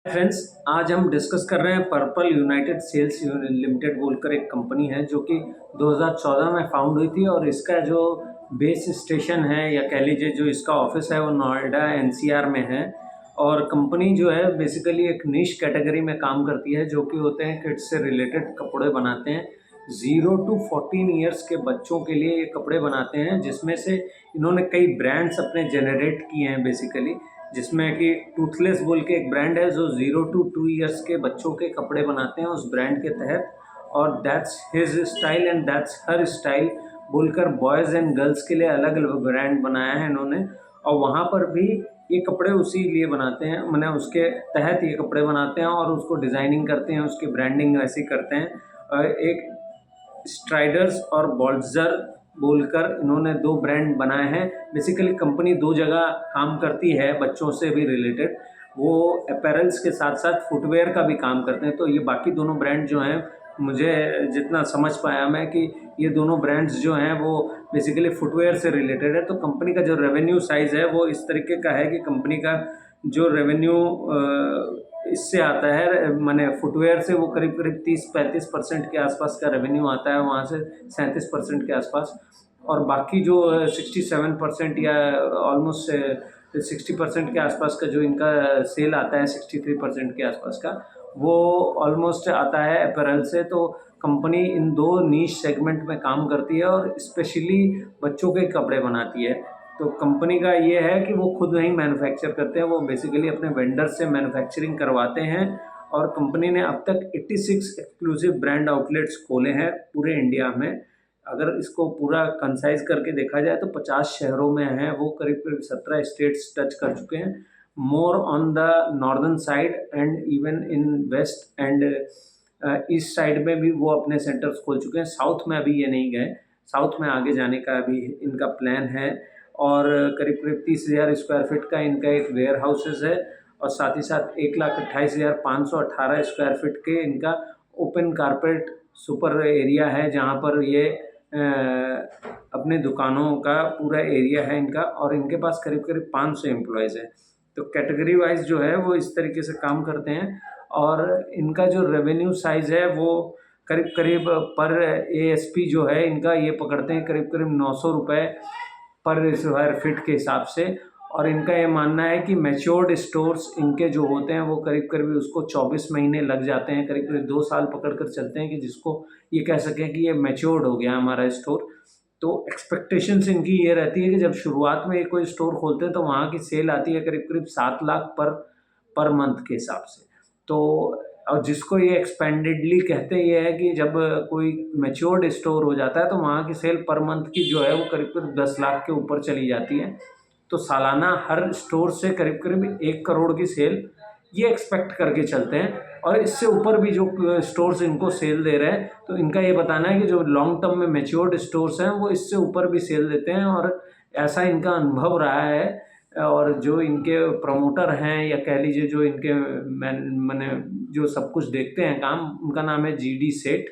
Friends, आज हम discuss कर रहे हैं पर्पल यूनाइटेड सेल्स लिमिटेड बोलकर एक कंपनी है जो कि 2014 में फाउंड हुई थी और इसका जो बेस स्टेशन है या कह लीजिए जो इसका ऑफिस है वो नोएडा एनसीआर में है। और कंपनी जो है बेसिकली एक निश कैटेगरी में काम करती है जो कि होते हैं किड्स से रिलेटेड कपड़े बनाते हैं। 0 to 14 ईयर्स के बच्चों के लिए ये कपड़े बनाते हैं, जिसमें से इन्होंने कई ब्रांड्स अपने जनरेट किए हैं बेसिकली, जिसमें कि टूथलेस बोल के एक ब्रांड है जो 0 to 2 ईयर्स के बच्चों के कपड़े बनाते हैं उस ब्रांड के तहत। और that's his style and that's her style बोलकर बॉयज़ एंड गर्ल्स के लिए अलग अलग ब्रांड बनाया है इन्होंने। और वहाँ पर भी ये कपड़े उसी लिए बनाते हैं, मैंने उसके तहत ये कपड़े बनाते हैं और उसको डिज़ाइनिंग करते हैं, उसकी ब्रांडिंग ऐसी करते हैं। एक स्ट्राइडर्स और बॉल्जर बोलकर इन्होंने 2 ब्रांड बनाए हैं। बेसिकली कंपनी 2 जगह काम करती है बच्चों से भी रिलेटेड, वो अपैरल्स के साथ साथ फुटवेयर का भी काम करते हैं। तो ये बाकी दोनों ब्रांड जो हैं, मुझे जितना समझ पाया मैं कि ये दोनों ब्रांड्स जो हैं वो बेसिकली फुटवेयर से रिलेटेड है। तो कंपनी का जो रेवेन्यू साइज़ है वो इस तरीके का है कि कंपनी का जो रेवेन्यू इससे आता है, माने फुटवेयर से वो करीब करीब 30-35% के आसपास का रेवेन्यू आता है, वहाँ से 37% के आसपास। और बाकी जो 67% या ऑलमोस्ट 60% के आसपास का जो इनका सेल आता है, 63% के आसपास का, वो ऑलमोस्ट आता है अपैरल से। तो कंपनी इन 2 नीश सेगमेंट में काम करती है और स्पेशली बच्चों के कपड़े बनाती है। तो कंपनी का ये है कि वो खुद नहीं मैन्युफैक्चर करते हैं, वो बेसिकली अपने वेंडर से मैन्युफैक्चरिंग करवाते हैं। और कंपनी ने अब तक 86 एक्सक्लूसिव ब्रांड आउटलेट्स खोले हैं पूरे इंडिया में। अगर इसको पूरा कंसाइज करके देखा जाए तो 50 शहरों में हैं वो, करीब करीब 17 स्टेट्स टच कर चुके हैं। More on the northern side and even in west and east side में भी वो अपने सेंटर्स खोल चुके हैं। साउथ में अभी ये नहीं गए, साउथ में आगे जाने का अभी इनका प्लान है। और करीब करीब 30,000 स्क्वायर फीट का इनका एक वेयर हाउसेज है और साथ ही साथ 1,28,518 स्क्वायर फीट के इनका ओपन कारपेट सुपर एरिया है, जहाँ पर ये अपने दुकानों का पूरा एरिया है इनका। और इनके पास करीब करीब 500 एम्प्लॉयज़ हैं। तो कैटेगरी वाइज जो है वो इस तरीके से काम करते हैं। और इनका जो रेवेन्यू साइज़ है वो करीब करीब पर एएसपी जो है इनका, ये पकड़ते हैं करीब करीब 900 रुपये पर स्क्वायर फीट के हिसाब से। और इनका ये मानना है कि मैच्योर्ड स्टोर्स इनके जो होते हैं वो करीब करीब उसको 24 महीने लग जाते हैं, करीब करीब 2 साल पकड़ कर चलते हैं कि जिसको ये कह सकें कि ये मैच्योर्ड हो गया हमारा स्टोर। तो एक्सपेक्टेशंस इनकी ये रहती है कि जब शुरुआत में ये कोई स्टोर खोलते हैं तो वहाँ की सेल आती है करीब करीब 7 लाख पर मंथ के हिसाब से। तो और जिसको ये एक्सपेंडेडली कहते हैं, ये है कि जब कोई मैच्योर्ड स्टोर हो जाता है तो वहाँ की सेल पर मंथ की जो है वो करीब करीब 10 लाख के ऊपर चली जाती है। तो सालाना हर स्टोर से करीब करीब 1 करोड़ की सेल ये एक्सपेक्ट करके चलते हैं। और इससे ऊपर भी जो स्टोर्स इनको सेल दे रहे हैं, तो इनका ये बताना है कि जो लॉन्ग टर्म में मैच्योर्ड स्टोर्स हैं वो इससे ऊपर भी सेल देते हैं। और ऐसा इनका अनुभव रहा है। और जो इनके प्रमोटर हैं या कह लीजिए जो इनके मैंने जो सब कुछ देखते हैं काम, उनका नाम है जीडी सेठ।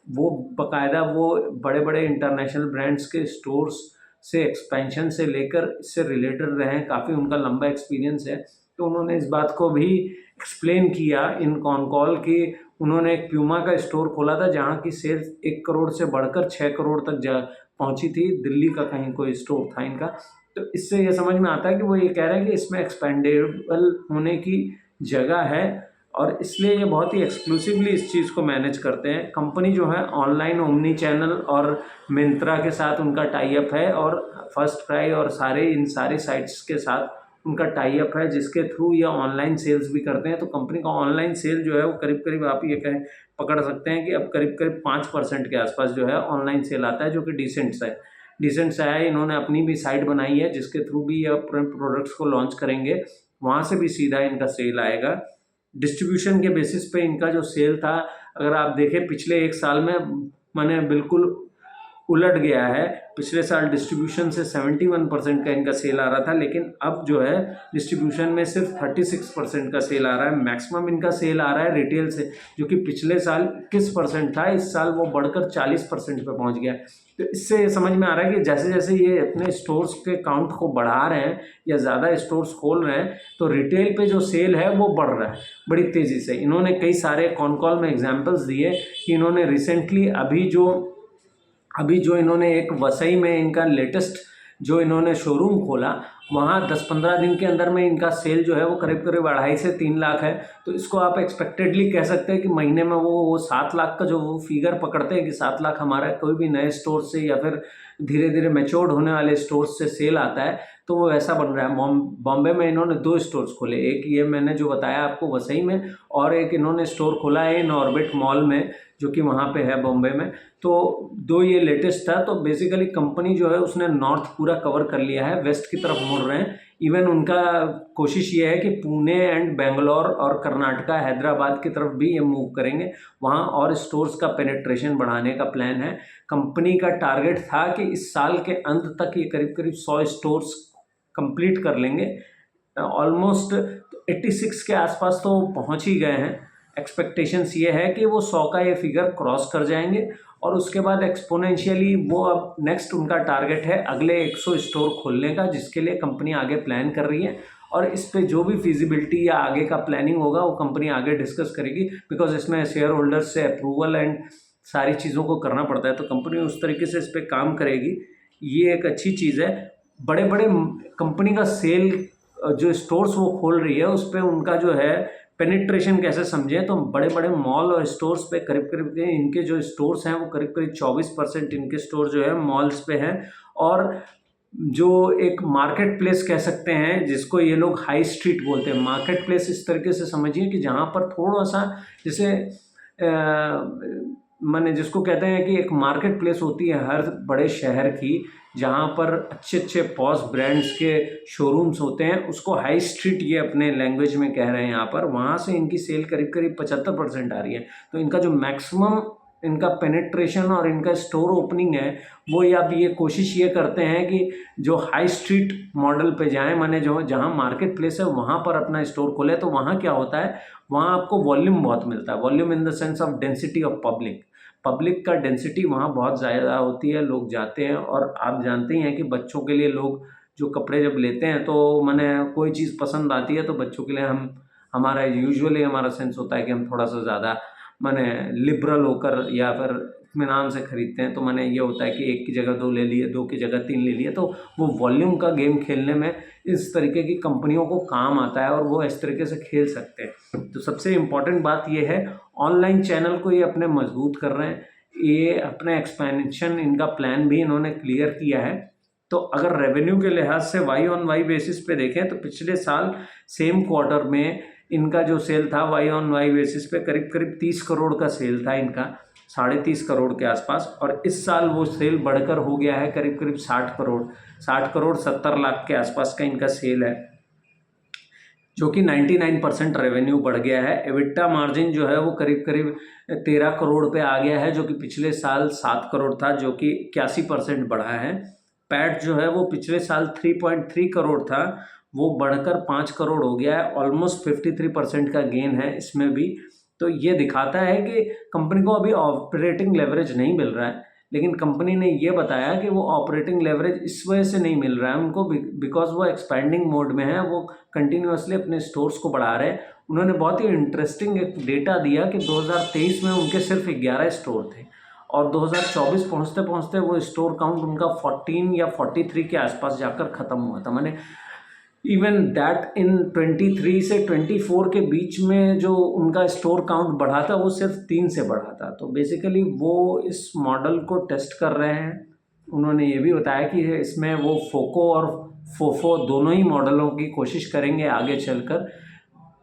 वो बाकायदा वो बड़े बड़े इंटरनेशनल ब्रांड्स के स्टोर्स से एक्सपेंशन से लेकर इससे रिलेटेड रहे हैं, काफ़ी उनका लंबा एक्सपीरियंस है। तो उन्होंने इस बात को भी एक्सप्लेन किया इन कॉन कॉल कि उन्होंने एक प्यूमा का स्टोर खोला था जहाँ की सेल्स 1 करोड़ से बढ़कर 6 करोड़ तक जा पहुँची थी। दिल्ली का कहीं कोई स्टोर था इनका। तो इससे ये समझ में आता है कि वो ये कह रहे हैं कि इसमें एक्सपेंडेबल होने की जगह है और इसलिए ये बहुत ही एक्सक्लूसिवली इस चीज़ को मैनेज करते हैं। कंपनी जो है ऑनलाइन ओमनी चैनल और मिंत्रा के साथ उनका टाई अप है और फर्स्ट क्राई और इन सारी साइट्स के साथ उनका टाई अप है, जिसके थ्रू ये ऑनलाइन सेल्स भी करते हैं। तो कंपनी का ऑनलाइन सेल जो है वो करीब करीब आप ये कहें पकड़ सकते हैं कि अब करीब करीब 5% के आसपास जो है ऑनलाइन सेल आता है, जो कि डिसेंट सा है। इन्होंने अपनी भी साइट बनाई है जिसके थ्रू भी ये अपने प्रोडक्ट्स को लॉन्च करेंगे, वहाँ से भी सीधा इनका सेल आएगा। डिस्ट्रीब्यूशन के बेसिस पे इनका जो सेल था, अगर आप देखें पिछले 1 साल में माने बिल्कुल उलट गया है। पिछले साल डिस्ट्रीब्यूशन से 71% का इनका सेल आ रहा था, लेकिन अब जो है डिस्ट्रीब्यूशन में सिर्फ 36% का सेल आ रहा है। मैक्सिमम इनका सेल आ रहा है रिटेल से, जो कि पिछले साल 21% था, इस साल वो बढ़कर 40% पे पहुंच गया। तो इससे ये समझ में आ रहा है कि जैसे जैसे ये अपने स्टोर्स के काउंट को बढ़ा रहे हैं या ज़्यादा स्टोर्स खोल रहे हैं, तो रिटेल पे जो सेल है वो बढ़ रहा है बड़ी तेज़ी से। इन्होंने कई सारे कॉन कॉल में एग्जांपल्स दिए कि इन्होंने रिसेंटली अभी जो इन्होंने एक वसई में इनका लेटेस्ट जो इन्होंने शोरूम खोला, वहाँ 10-15 दिन के अंदर में इनका सेल जो है वो करीब करीब 2.5 से 3 लाख है। तो इसको आप एक्सपेक्टेडली कह सकते हैं कि महीने में वो 7 लाख का जो वो फिगर पकड़ते हैं कि 7 लाख हमारा कोई भी नए स्टोर से या फिर धीरे धीरे मैच्योर्ड होने वाले स्टोर्स से सेल आता है, तो वो वैसा बन रहा है। बॉम्बे में इन्होंने 2 स्टोर्स खोले, एक ये मैंने जो बताया आपको वसई में, और एक इन्होंने स्टोर खोला है इन ऑर्बिट मॉल में जो कि वहाँ पे है बॉम्बे में। तो 2 ये लेटेस्ट था। तो बेसिकली कंपनी जो है उसने नॉर्थ पूरा कवर कर लिया है, वेस्ट की तरफ मुड़ रहे हैं। इवन उनका कोशिश ये है कि पुणे एंड बेंगलोर और कर्नाटका हैदराबाद की तरफ भी ये मूव करेंगे, वहाँ और स्टोर्स का पेनिट्रेशन बढ़ाने का प्लान है। कंपनी का टारगेट था कि इस साल के अंत तक ये करीब करीब 100 स्टोर्स कंप्लीट कर लेंगे। ऑलमोस्ट 86 के आसपास तो पहुँच ही गए हैं। एक्सपेक्टेशंस ये है कि वो 100 का ये फिगर क्रॉस कर जाएंगे और उसके बाद एक्सपोनेंशियली वो अब नेक्स्ट उनका टारगेट है अगले 100 स्टोर खोलने का, जिसके लिए कंपनी आगे प्लान कर रही है। और इस पे जो भी फिजिबिलिटी या आगे का प्लानिंग होगा वो कंपनी आगे डिस्कस करेगी, बिकॉज इसमें शेयर होल्डर्स से अप्रूवल एंड सारी चीज़ों को करना पड़ता है। तो कंपनी उस तरीके से इस पर काम करेगी, ये एक अच्छी चीज़ है। बड़े बड़े कंपनी का सेल जो स्टोर्स वो खोल रही है उस पर उनका जो है पेनिट्रेशन कैसे समझें, तो बड़े बड़े मॉल और स्टोर्स पे करीब करीब इनके जो स्टोर्स हैं वो करीब करीब 24% इनके स्टोर जो है मॉल्स पे हैं। और जो एक मार्केट प्लेस कह सकते हैं जिसको ये लोग हाई स्ट्रीट बोलते हैं, मार्केट प्लेस इस तरीके से समझिए कि जहाँ पर थोड़ा सा जैसे माने जिसको कहते हैं कि एक मार्केट प्लेस होती है हर बड़े शहर की, जहाँ पर अच्छे अच्छे पॉश ब्रांड्स के शोरूम्स होते हैं, उसको हाई स्ट्रीट ये अपने लैंग्वेज में कह रहे हैं यहाँ पर। वहाँ से इनकी सेल करीब करीब 75% आ रही है। तो इनका जो मैक्सिमम इनका पेनिट्रेशन और इनका स्टोर ओपनिंग है वो अब ये कोशिश ये करते हैं कि जो हाई स्ट्रीट मॉडल पे जाएं, माने जो जहाँ मार्केट प्लेस है वहाँ पर अपना स्टोर खोले। तो वहाँ क्या होता है, वहाँ आपको वॉल्यूम बहुत मिलता है, volume in the sense of density of public का डेंसिटी वहाँ बहुत ज़्यादा होती है, लोग जाते हैं। और आप जानते ही हैं कि बच्चों के लिए लोग जो कपड़े जब लेते हैं तो माने कोई चीज़ पसंद आती है तो बच्चों के लिए हमारा यूजुअली हमारा सेंस होता है कि हम थोड़ा सा ज़्यादा माने लिबरल होकर या फिर इत्मीनान से ख़रीदते हैं। तो माने ये होता है कि एक की जगह 2 ले लिए, 2 की जगह 3 ले लिए। तो वो वॉल्यूम का गेम खेलने में इस तरीके की कंपनियों को काम आता है और वो इस तरीके से खेल सकते हैं। तो सबसे इम्पॉर्टेंट बात ये है, ऑनलाइन चैनल को ये अपने मजबूत कर रहे हैं, ये अपने एक्सपेंशन इनका प्लान भी इन्होंने क्लियर किया है। तो अगर रेवेन्यू के लिहाज से वाई ऑन वाई बेसिस पे देखें तो पिछले साल सेम क्वार्टर में इनका जो सेल था वाई ऑन वाई बेसिस पे करीब करीब 30 करोड़ का सेल था इनका, 30.5 करोड़ के आसपास। और इस साल वो सेल बढ़कर हो गया है करीब करीब 60 करोड़ 70 लाख के आसपास का इनका सेल है, जो कि 99% रेवेन्यू बढ़ गया है। एबिटा मार्जिन जो है वो करीब करीब 13 करोड़ पे आ गया है, जो कि पिछले साल 7 करोड़ था, जो कि 81% बढ़ा है। पैट जो है वो पिछले साल 3.3 करोड़ था, वो बढ़कर 5 करोड़ हो गया है। ऑलमोस्ट 53% का गेन है इसमें भी। तो ये दिखाता है कि कंपनी को अभी ऑपरेटिंग लेवरेज नहीं मिल रहा है, लेकिन कंपनी ने ये बताया कि वो ऑपरेटिंग लेवरेज इस वजह से नहीं मिल रहा है उनको, बिकॉज वो एक्सपेंडिंग मोड में है, वो कंटिन्यूसली अपने स्टोर्स को बढ़ा रहे हैं। उन्होंने बहुत ही इंटरेस्टिंग एक डेटा दिया कि 2023 में उनके सिर्फ 11 स्टोर थे और 2024 पहुँचते पहुँचते वो स्टोर काउंट उनका 14 या 43 के आसपास जाकर ख़त्म हुआ था। मैंने इवन दैट इन 23 से 24 के बीच में जो उनका स्टोर काउंट बढ़ा था वो सिर्फ 3 से बढ़ा था। तो बेसिकली वो इस मॉडल को टेस्ट कर रहे हैं। उन्होंने ये भी बताया कि इसमें वो फोको और फोफो दोनों ही मॉडलों की कोशिश करेंगे आगे चलकर।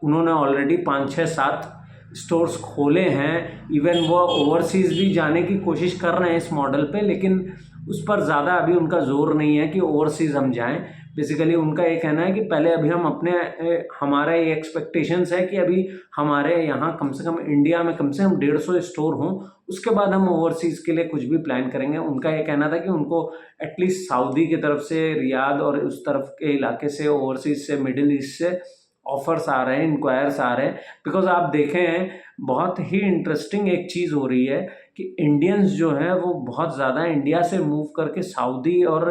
उन्होंने ऑलरेडी 5-6-7 स्टोर्स खोले हैं, इवन वो ओवरसीज़ भी जाने की कोशिश कर रहे हैं इस मॉडल पे, लेकिन उस पर ज़्यादा अभी उनका ज़ोर नहीं है कि ओवरसीज़ हम जाएं। बेसिकली उनका ये कहना है कि पहले अभी हम अपने हमारा ये एक्सपेक्टेशंस है कि अभी हमारे यहाँ कम से कम इंडिया में कम से कम 150 स्टोर हों, उसके बाद हम ओवरसीज़ के लिए कुछ भी प्लान करेंगे। उनका ये कहना था कि उनको एटलीस्ट सऊदी की तरफ से, रियाद और उस तरफ के इलाके से, ओवरसीज़ से, मिडिल ईस्ट से ऑफ़र्स आ रहे हैं, इंक्वायर्स आ रहे हैं। बिकॉज़ आप देखें बहुत ही इंटरेस्टिंग एक चीज़ हो रही है कि इंडियंस जो हैं वो बहुत ज़्यादा इंडिया से मूव करके सऊदी और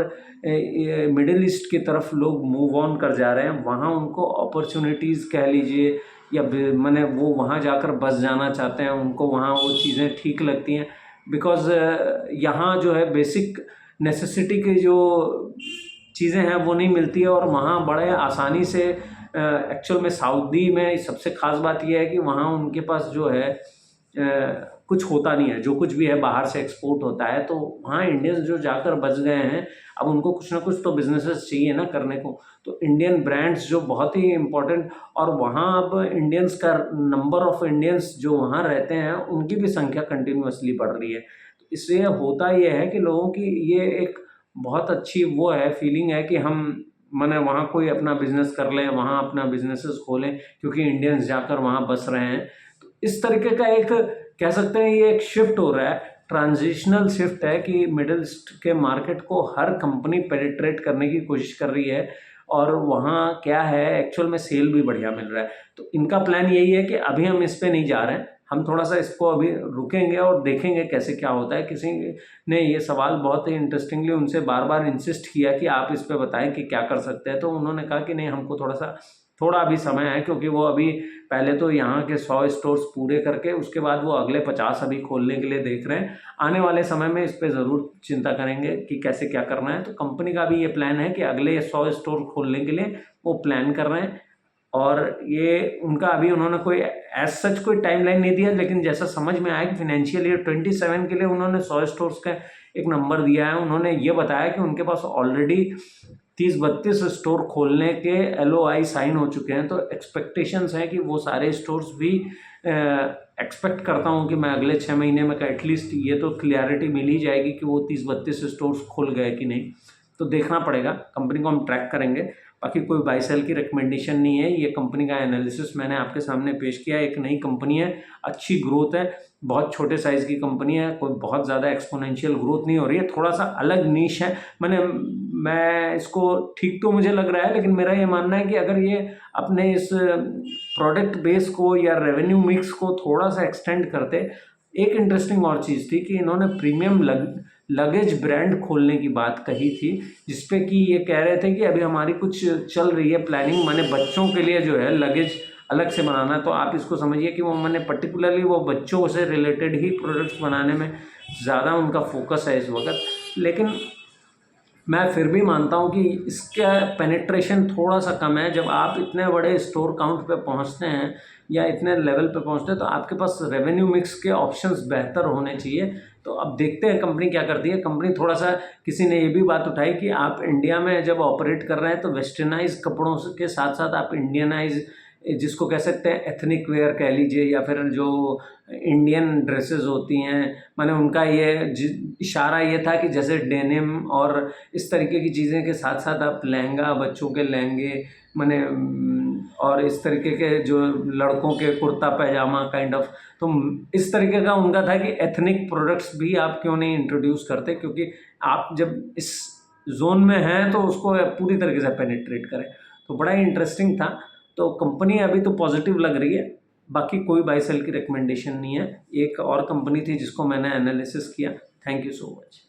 मिडिल ईस्ट की तरफ लोग मूव ऑन कर जा रहे हैं। वहाँ उनको अपॉर्चुनिटीज़ कह लीजिए या माने वो वहाँ जाकर बस जाना चाहते हैं, उनको वहाँ वो चीज़ें ठीक लगती हैं। बिकॉज़ यहाँ जो है बेसिक नेसेसिटी की जो चीज़ें हैं वो नहीं मिलती है, और वहाँ बड़े आसानी से एक्चुअल में सऊदी में सबसे ख़ास बात यह है कि वहाँ उनके पास जो है कुछ होता नहीं है। जो कुछ भी है बाहर से एक्सपोर्ट होता है, तो वहाँ इंडियंस जो जाकर बच गए हैं, अब उनको कुछ ना कुछ तो बिजनेसेस चाहिए ना करने को। तो इंडियन ब्रांड्स जो बहुत ही इम्पोर्टेंट, और वहाँ अब इंडियंस का नंबर ऑफ इंडियंस जो वहाँ रहते हैं उनकी भी संख्या कंटिन्यूअसली बढ़ रही है। तो इसलिए होता ये है कि लोगों की ये एक बहुत अच्छी वो है, फीलिंग है कि हम माने वहाँ कोई अपना बिजनेस कर लें, वहाँ अपना बिजनेसेस खोलें, क्योंकि इंडियंस जाकर वहाँ बस रहे हैं। तो इस तरीके का एक कह सकते हैं ये एक शिफ्ट हो रहा है, ट्रांजिशनल शिफ्ट है कि मिडिल ईस्ट के मार्केट को हर कंपनी पेनिट्रेट करने की कोशिश कर रही है, और वहाँ क्या है एक्चुअल में सेल भी बढ़िया मिल रहा है। तो इनका प्लान यही है कि अभी हम इस पे नहीं जा रहे हैं, हम थोड़ा सा इसको अभी रुकेंगे और देखेंगे कैसे क्या होता है। किसी ने ये सवाल बहुत ही इंटरेस्टिंगली उनसे बार बार इंसिस्ट किया कि आप इस पे बताएं कि क्या कर सकते हैं, तो उन्होंने कहा कि नहीं, हमको थोड़ा अभी समय है, क्योंकि वो अभी पहले तो यहाँ के 100 स्टोर्स पूरे करके उसके बाद वो अगले 50 अभी खोलने के लिए देख रहे हैं। आने वाले समय में इस पे ज़रूर चिंता करेंगे कि कैसे क्या करना है। तो कंपनी का भी ये प्लान है कि अगले 100 स्टोर खोलने के लिए वो प्लान कर रहे हैं, और ये उनका अभी उन्होंने कोई एज सच कोई टाइमलाइन नहीं दिया, लेकिन जैसा समझ में आया कि फाइनेंशियल ईयर 27 के लिए उन्होंने 100 स्टोर्स का एक नंबर दिया है। उन्होंने ये बताया कि उनके पास ऑलरेडी 30-32 स्टोर खोलने के LOI साइन हो चुके हैं। तो एक्सपेक्टेशंस हैं कि वो सारे स्टोर्स भी एक्सपेक्ट करता हूँ कि मैं अगले 6 महीने में एटलीस्ट ये तो क्लियरिटी मिल ही जाएगी कि वो 30-32 स्टोर्स खुल गए कि नहीं। तो देखना पड़ेगा, कंपनी को हम ट्रैक करेंगे। बाकी कोई बाय सेल की रिकमेंडेशन नहीं है, ये कंपनी का एनालिसिस मैंने आपके सामने पेश किया। एक नई कंपनी है, अच्छी ग्रोथ है, बहुत छोटे साइज़ की कंपनी है, कोई बहुत ज़्यादा एक्सपोनेंशियल ग्रोथ नहीं हो रही है, थोड़ा सा अलग नीश है। मैं इसको ठीक तो मुझे लग रहा है, लेकिन मेरा ये मानना है कि अगर ये अपने इस प्रोडक्ट बेस को या रेवेन्यू मिक्स को थोड़ा सा एक्सटेंड करते। एक इंटरेस्टिंग और चीज़ थी कि इन्होंने प्रीमियम लगेज ब्रांड खोलने की बात कही थी, जिसपे कि ये कह रहे थे कि अभी हमारी कुछ चल रही है प्लानिंग, माने बच्चों के लिए जो है लगेज अलग से बनाना। तो आप इसको समझिए कि वो मैंने पर्टिकुलरली वो बच्चों से रिलेटेड ही प्रोडक्ट्स बनाने में ज़्यादा उनका फोकस है इस वक्त। लेकिन मैं फिर भी मानता हूँ कि इसका पेनिट्रेशन थोड़ा सा कम है। जब आप इतने बड़े स्टोर काउंट पे पहुँचते हैं या इतने लेवल पे पहुँचते हैं, तो आपके पास रेवेन्यू मिक्स के ऑप्शंस बेहतर होने चाहिए। तो अब देखते हैं कंपनी क्या करती है। कंपनी थोड़ा सा, किसी ने ये भी बात उठाई कि आप इंडिया में जब ऑपरेट कर रहे हैं तो वेस्टर्नाइज कपड़ों के साथ साथ आप इंडियनाइज, जिसको कह सकते हैं एथनिक वेयर कह लीजिए, या फिर जो इंडियन ड्रेसेस होती हैं, माने उनका ये इशारा ये था कि जैसे डेनिम और इस तरीके की चीज़ें के साथ साथ आप लहंगा, बच्चों के लहंगे, माने और इस तरीके के जो लड़कों के कुर्ता पैजामा काइंड ऑफ, तो इस तरीके का उनका था कि एथनिक प्रोडक्ट्स भी आप क्यों नहीं इंट्रोड्यूस करते, क्योंकि आप जब इस जोन में हैं तो उसको पूरी तरीके से पेनिट्रेट करें। तो बड़ा ही इंटरेस्टिंग था। तो कंपनी अभी तो पॉजिटिव लग रही है, बाकी कोई बाय सेल की रिकमेंडेशन नहीं है। एक और कंपनी थी जिसको मैंने एनालिसिस किया। Thank you so much.